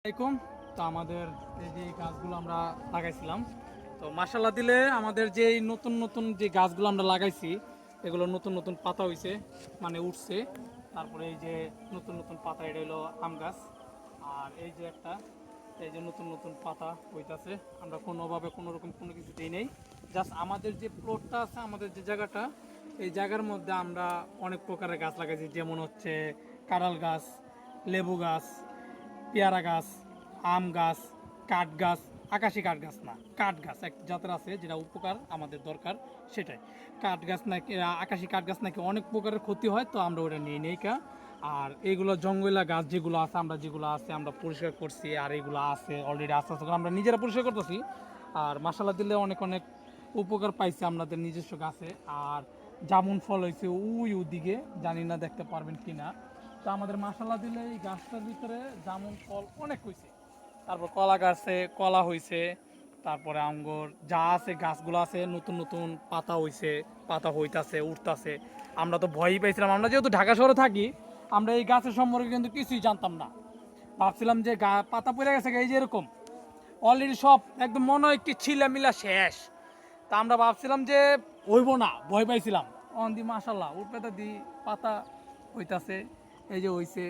আসসালামাইকুম। তো আমাদের এই যে গাছগুলো আমরা লাগাইছিলাম, তো মাশাআল্লাহ দিলে আমাদের যে নতুন নতুন যে গাছগুলো আমরা লাগাইছি এগুলো নতুন নতুন পাতা হইছে, মানে উঠছে। তারপরে এই যে নতুন নতুন পাতা, এটা হলো আম গাছ। আর এই যে একটা, এই যে নতুন নতুন পাতা হইতাছে। আমরা কোনোভাবে কোনো রকম কোনো কিছু দিই নেই, জাস্ট আমাদের যে প্লটটা আছে, আমাদের যে জায়গাটা, এই জায়গার মধ্যে আমরা অনেক প্রকারের গাছ লাগাইছি, যেমন হচ্ছে কাঁঠাল গাছ, লেবু গাছ, পেয়ারা গাছ, আম গাছ, কাঠ গাছ, আকাশি কাঠ গাছ না, কাঠ গাছ এক জাতের আছে যেটা উপকার আমাদের দরকার সেটাই। কাঠ গাছ নাকি, আকাশি কাঠ গাছ নাকি অনেক প্রকারের ক্ষতি হয়, তো আমরা ওটা নিয়ে নেই কা। আর এইগুলো জঙ্গলা গাছ যেগুলো আছে, আমরা যেগুলো আছে আমরা পরিষ্কার করছি, আর এগুলো আছে অলরেডি আস্তে আস্তে করে আমরা নিজেরা পরিষ্কার করতেছি। আর মশালা দিলে অনেক অনেক উপকার পাইছে আমাদের নিজস্ব গাছে। আর জামুন ফল হয়েছে ওই ওদিকে, জানি না দেখতে পারবেন কি না। তো আমাদের মাসালা দিলে এই গাছটার ভিতরে জামুন ফল অনেক হয়েছে। তারপর কলা গাছে কলা হয়েছে। তারপরে আঙ্গুর যা আছে গাছগুলো আছে, নতুন নতুন পাতা হয়েছে, পাতা হইতাছে, উঠতাছে। আমরা তো ভয়ই পাইছিলাম, আমরা যেহেতু ঢাকা শহরে থাকি, আমরা এই গাছের সম্পর্কে কিন্তু কিছুই জানতাম না। ভাবছিলাম যে পাতা পড়ে গেছে এই যে এরকম, অলরেডি সব একদম মনে হয় কি ছিলামিলা শেষ। তা আমরা ভাবছিলাম যে হইব না, ভয় পাইছিলাম। অন দি মাশাল্লাহ উঠপাতা দি পাতা হইতাছে, এই যে হইছে।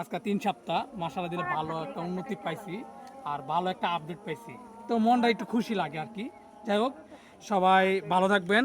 আজকে 3 সপ্তাহ মাশাল্লাহ দিলে ভালো একটা উন্নতি পাইছি, আর ভালো একটা আপডেট পাইছি। তো মনটা একটু খুশি লাগে আর কি। যাই হোক, সবাই ভালো থাকবেন।